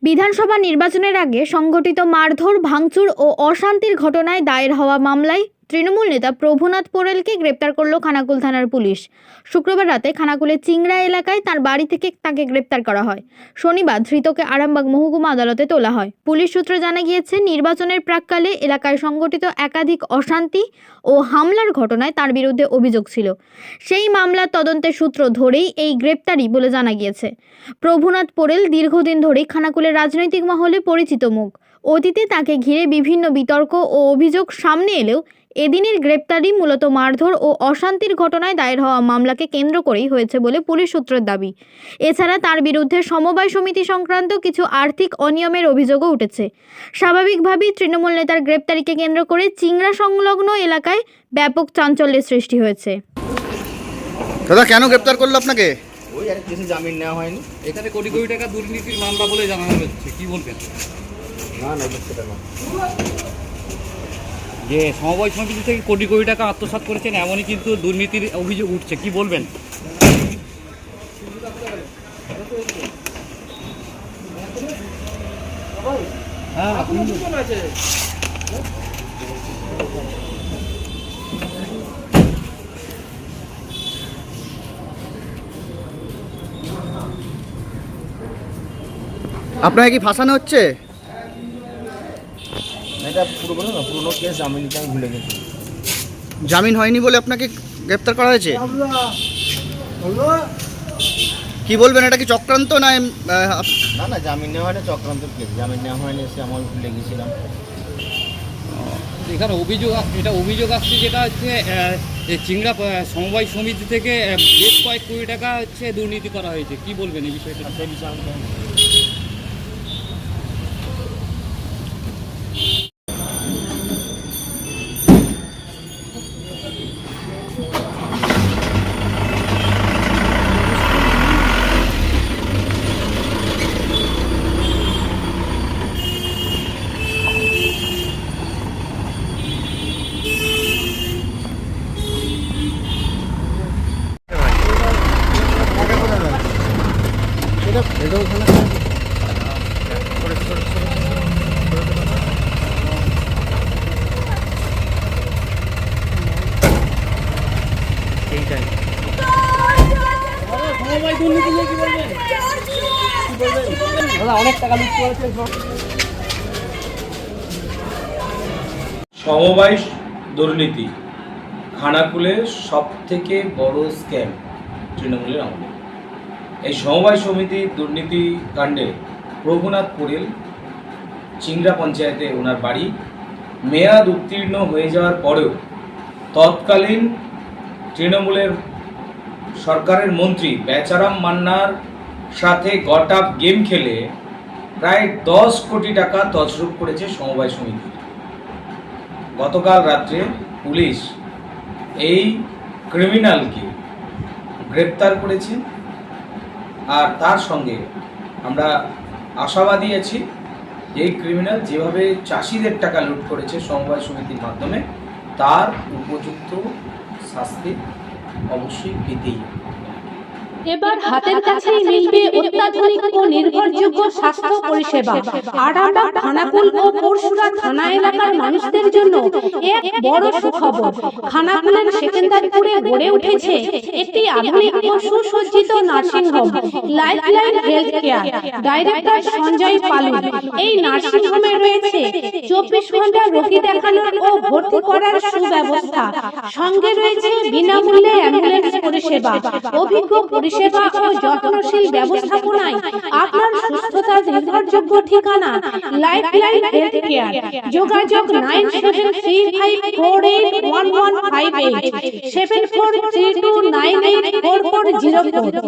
বিধানসভা নির্বাচনের আগে সংগঠিত মারধর, ভাঙচুর ও অশান্তির ঘটনায় দায়ের হওয়া মামলায় তৃণমূল নেতা প্রভুনাথ পোরেলকে গ্রেপ্তার করল খানাকুল থানার পুলিশ। শুক্রবার রাতে খানাকুলের চিংড়া এলাকায় তার বাড়ি থেকে তাকে গ্রেপ্তার করা হয়। শনিবার ধৃতকে আরামবাগ মহকুমা আদালতে তোলা হয়। পুলিশ সূত্রে জানা গিয়েছে, নির্বাচনের প্রাক্কালে এলাকায় সংগঠিত একাধিক অশান্তি ও হামলার ঘটনায় তার বিরুদ্ধে অভিযোগ ছিল। সেই মামলার তদন্তের সূত্র ধরেই এই গ্রেপ্তারি বলে জানা গিয়েছে। প্রভুনাথ পোরেল দীর্ঘদিন ধরেই খানাকুলের রাজনৈতিক মহলে পরিচিত মুখ। অতীতে তাকে ঘিরে বিভিন্ন বিতর্ক ও অভিযোগ সামনে এলেও এদিনের গ্রেপ্তারি মূলত মারধর ও অশান্তির ঘটনায় দায়ের হওয়া মামলাকে কেন্দ্র করেই হয়েছে বলে পুলিশ সূত্রের দাবি। এছাড়া তার বিরুদ্ধে সমবায় সমিতি সংক্রান্ত কিছু আর্থিক অনিয়মের অভিযোগও উঠেছে। স্বাভাবিকভাবেই তৃণমূল নেতার গ্রেপ্তারিকে কেন্দ্র করে চিংড়া সংলগ্ন এলাকায় ব্যাপক চাঞ্চল্যের সৃষ্টি হয়েছে। দাদা, কেন গ্রেপ্তার করলো আপনাকে? ওই আর কিছু জামিন নেওয়া হয়নি। এখানে কোটি কোটি টাকা দুর্নীতির মামলা বলে জানানো হচ্ছে, কি বলবেন? না সেটা না, যে সমবায় সমিতি থেকে কোটি কোটি টাকা আত্মসাৎ করেছেন, এমনই কিন্তু দুর্নীতির অভিযোগ উঠছে, কি বলবেন? আপনাকে কি ফাঁসানো হচ্ছে? এটা পুরোনো না, পুরোনো কেস, জামিনটা আমি ভুলে গেছি। জামিন হয়নি বলে আপনাকে গ্রেপ্তার করা হয়েছে? কি বলবেন, এটা কি চক্রান্ত না? না জামিন নেওয়া হয়নি, চক্রান্ত কেস। জামিন নেওয়া হয়নি, সে আমি ভুলে গেছিলাম। এখানে অভিযোগ আসছে যেটা হচ্ছে যে চিংড়া সমবায় সমিতি থেকে বেশ কয়েক কোটি টাকা হচ্ছে দুর্নীতি করা হয়েছে, কি বলবেন এই বিষয়টা? সেই বিষয়ে আমি জানি না। সমবায় দুর্নীতি খানাকুলের সবথেকে বড় স্ক্যাম তৃণমূলের আমলে। এই সমবায় সমিতির দুর্নীতি কাণ্ডে প্রভুনাথ পোরেল, চিংড়া পঞ্চায়েতে ওনার বাড়ি, মেয়াদ উত্তীর্ণ হয়ে যাওয়ার পরেও তৎকালীন তৃণমূলের সরকারের মন্ত্রী বেচারাম মান্নার সাথে গট আপ গেম খেলে প্রায় 10 কোটি টাকা তছরূপ করেছে সমবায় সমিতি। গতকাল রাত্রে পুলিশ এই ক্রিমিনালকে গ্রেপ্তার করেছে, আর তার সঙ্গে আমরা আশাবাদী আছি এই ক্রিমিনাল যেভাবে চাষিদের টাকা লুট করেছে সমবায় সমিতির মাধ্যমে, তার উপযুক্ত শাস্তি অবশ্যই পেতেই হবে। এবার হাতের কাছেই মিলবে অত্যাধুনিক ও নির্ভরযোগ্য স্বাস্থ্য পরিষেবা। আরামবাগ, খানাকুল ও পরশুরা থানা এলাকার মানুষদের জন্য এক বড় সুখবর। খানাকুলের সেকেন্দারপুরে গড়ে উঠেছে একটি আধুনিক ও সুসজ্জিত nursing home, lifeline health care. Director Sanjay Palu. এই নার্সিং হোমে রয়েছে 24 ঘন্টা রোগী দেখানোর ও ভর্তি করার সুব্যবস্থা। সঙ্গে রয়েছে বিনামূল্যে অ্যাম্বুলেন্স পরিষেবা। অভিজ্ঞ পরিষেবা ও যত্নশীল ব্যবস্থাপনায় আপনার সুস্থতার নির্ভরযোগ্য ঠিকানা লাইফলাইন হেলথ কেয়ার। যোগাযোগ 9735481158 7432984404।